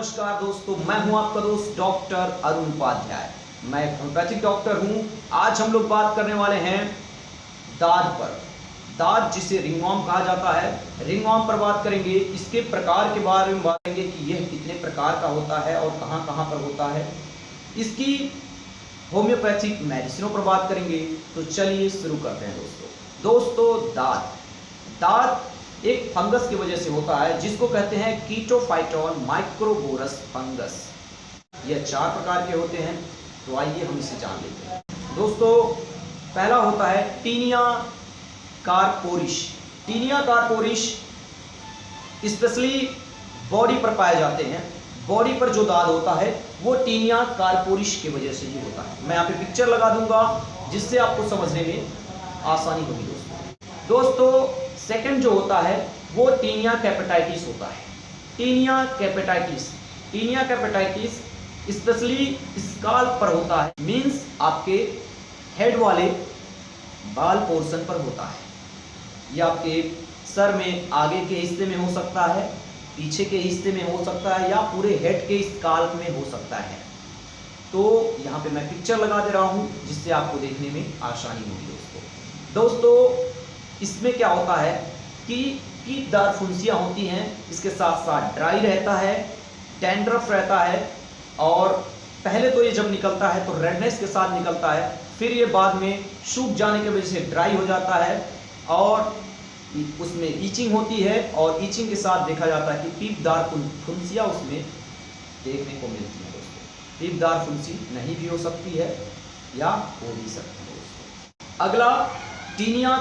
नमस्कार दोस्तों, मैं हूं आपका दोस्त डॉक्टर अरुण उपाध्याय। मैं एक होम्योपैथिक डॉक्टर हूं। आज हम लोग बात करने वाले हैं दाद पर। दाद जिसे रिंगवॉर्म कहा जाता है, रिंगवॉर्म पर बात करेंगे। इसके प्रकार के बारे में बात करेंगे कि यह कितने प्रकार का होता है और कहां कहां पर होता है। इसकी होम्योपैथिक मेडिसिनों पर बात करेंगे। तो चलिए शुरू करते हैं दोस्तों। दाद एक फंगस की वजह से होता है जिसको कहते हैं कीटोफाइटोन माइक्रोबोरस फंगस। यह 4 प्रकार के होते हैं, तो आइए हम इसे जान लेते हैं। दोस्तों, पहला होता है टीनिया कार्पोरिस। टीनिया कार्पोरिस स्पेशली बॉडी पर पाए जाते हैं। बॉडी पर जो दाद होता है वो टीनिया कार्पोरिस की वजह से ही होता है। मैं यहाँ पे पिक्चर लगा दूंगा जिससे आपको समझने में आसानी होगी दोस्तों। सेकंड जो होता है वो टीनिया कैपेटाइटिस होता है। टीनिया कैपेटाइटिस स्पेशली स्काल्प पर होता है, मींस आपके हेड वाले बाल पोर्शन पर होता है। यह आपके सर में आगे के हिस्से में हो सकता है, पीछे के हिस्से में हो सकता है, या पूरे हेड के स्काल्प में हो सकता है। तो यहाँ पे मैं पिक्चर लगा दे रहा हूँ जिससे आपको देखने में आसानी होगी दोस्तों। इसमें क्या होता है कि कीटदार फुंसियाँ होती हैं, इसके साथ साथ ड्राई रहता है, डैंड्रफ रहता है, और पहले तो ये जब निकलता है तो रेडनेस के साथ निकलता है, फिर ये बाद में सूख जाने की वजह से ड्राई हो जाता है और उसमें ईचिंग होती है, और ईचिंग के साथ देखा जाता है कि कीटदार फुंसियाँ उसमें देखने को मिलती है दोस्तों। कीटदार फुंसी नहीं भी हो सकती है या हो भी सकती है दोस्तों। अगला टीनिया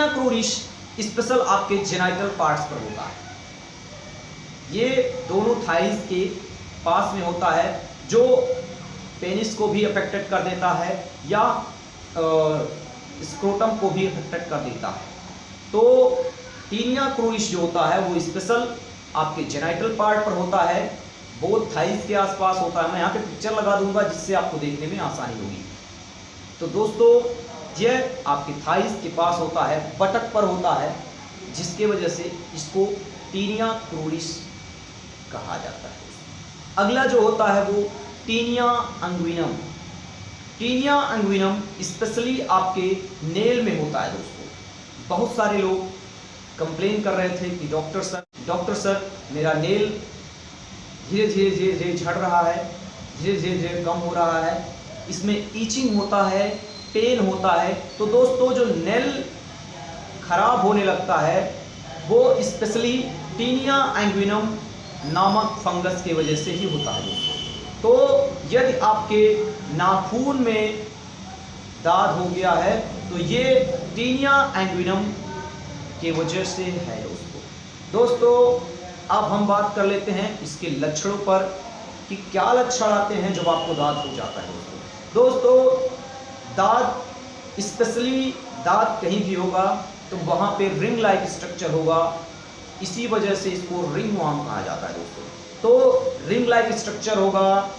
क्रूरिस स्पेशल आपके जेनाइटल पार्ट्स पर होता है। ये दोनों थाइज के पास में होता है, जो पेनिस को भी अफेक्टेड कर देता है या स्क्रोटम को भी अफेक्टेड कर देता है। तो टीनिया क्रूरिस जो होता है वो स्पेशल आपके जेनाइटल पार्ट पर होता है, बोथ थाइज के आसपास होता है। मैं यहाँ पे पिक्चर लगा दूंगा जिससे आपको देखने में आसानी होगी। तो दोस्तों, यह आपके थाइस के पास होता है, बटक पर होता है, जिसके वजह से इसको टीनिया क्रूरिस कहा जाता है। अगला जो होता है वो टीनिया अंगुइनम स्पेशली आपके नेल में होता है दोस्तों। बहुत सारे लोग कंप्लेन कर रहे थे कि डॉक्टर सर मेरा नेल धीरे धीरे झड़ रहा है, धीरे धीरे कम हो रहा है, इसमें ईचिंग होता है, पेन होता है। तो दोस्तों, जो नेल खराब होने लगता है वो स्पेशली टीनिया अंगुइनम नामक फंगस की वजह से ही होता है दोस्तों। तो यदि आपके नाखून में दाद हो गया है तो ये टीनिया अंगुइनम की वजह से है दोस्तों। अब हम बात कर लेते हैं इसके लक्षणों पर कि क्या लक्षण आते हैं जब आपको दाद हो जाता है दोस्तों। दाद स्पेशली दाद कहीं भी होगा तो वहाँ पे रिंग लाइक स्ट्रक्चर होगा, इसी वजह से इसको रिंगवॉर्म कहा जाता है दोस्तों। तो रिंग लाइक स्ट्रक्चर होगा,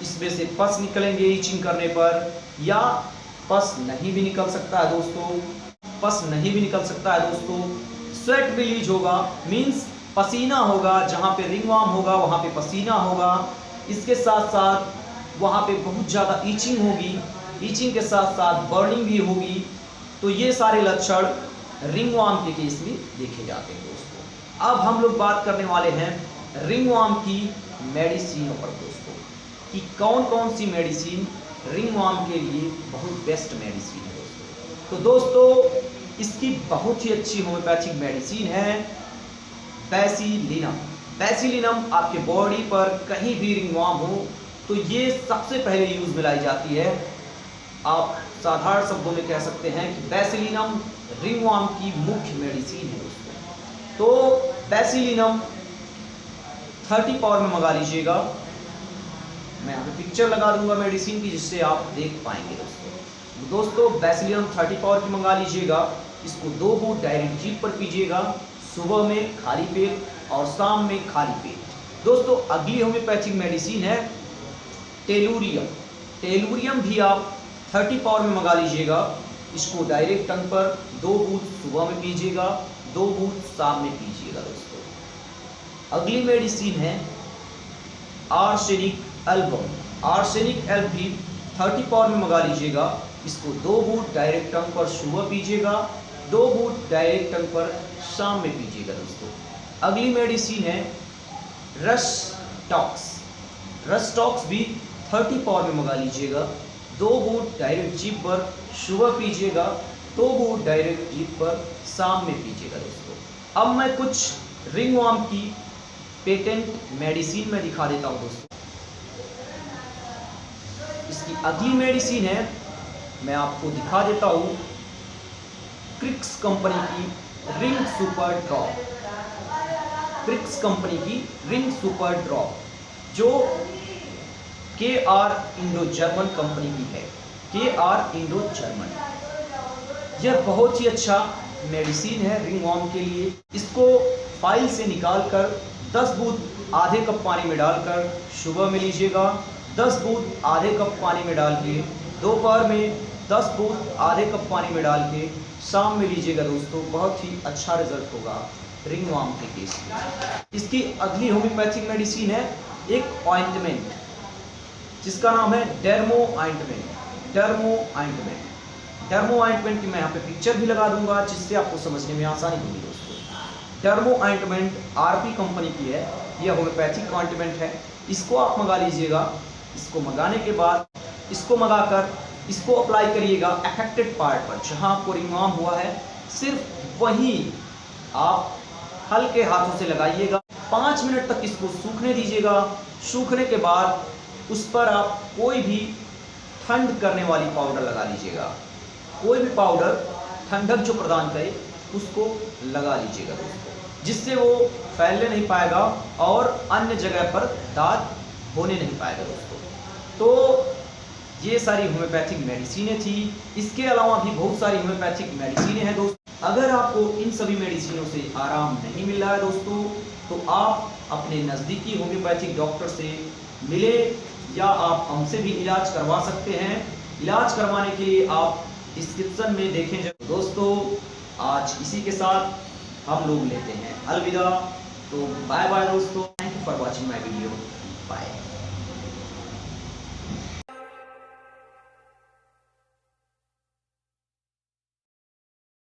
इसमें से पस निकलेंगे ईचिंग करने पर, या पस नहीं भी निकल सकता है दोस्तों। स्वेट रिलीज होगा, मींस पसीना होगा, जहाँ पे रिंगवॉर्म होगा वहाँ पे पसीना होगा। इसके साथ साथ वहाँ पे बहुत ज़्यादा ईचिंग होगी, ईचिंग के साथ साथ बर्निंग भी होगी। तो ये सारे लक्षण रिंगवॉर्म के केस में देखे जाते हैं दोस्तों। अब हम लोग बात करने वाले हैं रिंगवॉर्म की मेडिसिनों पर दोस्तों, कि कौन कौन सी मेडिसिन रिंगवॉर्म के लिए बहुत बेस्ट मेडिसिन है दोस्तों। तो दोस्तों, इसकी बहुत ही अच्छी होम्योपैथिक मेडिसिन है बेसिलिनम। आपके बॉडी पर कहीं भी रिंगवॉर्म हो तो ये सबसे पहले यूज में लाई जाती है। आप साधारण शब्दों में कह सकते हैं कि बेसिलिनम रिंगवॉर्म की मुख्य मेडिसिन है दोस्तों। तो बेसिलिनम 30 पावर में मंगा लीजिएगा। मैं यहाँ पे पिक्चर लगा दूंगा मेडिसिन की जिससे आप देख पाएंगे दोस्तों। बेसिलिनम 30 पावर की मंगा लीजिएगा। इसको 2 बूंद डायरेक्ट जीभ पर पीजिएगा, सुबह में खाली पेट और शाम में खाली पेट दोस्तों। अगली होम्योपैथिक मेडिसिन है टेलूरियम भी आप 30 पावर में मंगा लीजिएगा। इसको डायरेक्ट टंग पर 2 बूंद सुबह में पीजिएगा, 2 बूंद शाम में पीजिएगा दोस्तों। अगली मेडिसिन है आर्सेनिक एल्बम। आर्सेनिक एल्ब भी 30 पावर में मंगा लीजिएगा। इसको 2 बूंद डायरेक्ट टंग पर सुबह पीजिएगा, 2 बूंद डायरेक्ट टंग पर शाम में पीजिएगा दोस्तों। अगली मेडिसिन है रस्टॉक्स। रस्टॉक्स भी 30 पावर में मंगा लीजिएगा। 2 बूंद डायरेक्ट जीभ पर सुबह पीजिएगा, 2 बूंद डायरेक्ट जीभ पर शाम में पीजिएगा दोस्तों। अब मैं कुछ रिंगवर्म की पेटेंट मेडिसिन में दिखा देता हूं दोस्तों। इसकी अगली मेडिसिन है, मैं आपको दिखा देता हूं, क्रिक्स कंपनी की ring super drop. Crick's company की रिंग सुपर ड्रॉप जो KR इंडो जर्मन कंपनी की है। KR इंडो जर्मन, यह बहुत ही अच्छा मेडिसिन है रिंगवर्म के लिए। इसको फाइल से निकालकर 10 बूंद आधे कप पानी में डालकर सुबह में लीजिएगा, 10 बूंद आधे कप पानी में डाल के दोपहर में 10 बूंद आधे कप पानी में डाल के शाम में लीजिएगा दोस्तों। बहुत ही अच्छा रिजल्ट होगा रिंगवर्म के केस में। इसकी अगली होम्योपैथिक मेडिसिन है एक ऑइंटमेंट जिसका नाम है dermo ointment. Dermo ointment, dermo ointment की मैं यहाँ पे पिक्चर भी लगा दूंगा जिससे आपको समझने में आसानी होगी दोस्तों। डर्मो ऑइंटमेंट RP कंपनी की है, यह होम्योपैथिक ऑइंटमेंट है। इसको आप मंगा लीजिएगा। इसको मंगाने के बाद इसको मंगाकर इसको अप्लाई करिएगा अफेक्टेड पार्ट पर जहाँ आपको रिंगवर्म हुआ है, सिर्फ वहीं आप हल्के हाथों से लगाइएगा। 5 मिनट तक इसको सूखने दीजिएगा। सूखने के बाद उस पर आप कोई भी ठंड करने वाली पाउडर लगा लीजिएगा। कोई भी पाउडर ठंडक जो प्रदान करे उसको लगा लीजिएगा दोस्तों, जिससे वो फैलने नहीं पाएगा और अन्य जगह पर दाग होने नहीं पाएगा दोस्तों। तो ये सारी होम्योपैथिक मेडिसिनें थी। इसके अलावा भी बहुत सारी होम्योपैथिक मेडिसिनें हैं दोस्तों। अगर आपको इन सभी मेडिसिनों से आराम नहीं मिल रहा है दोस्तों, तो आप अपने नज़दीकी होम्योपैथिक डॉक्टर से मिले या आप हमसे भी इलाज करवा सकते हैं। इलाज करवाने के लिए आप डिस्क्रिप्शन में देखें। जब दोस्तों आज इसी के साथ हम लोग लेते हैं अलविदा। तो बाय बाय दोस्तों, thank you for watching my video, bye.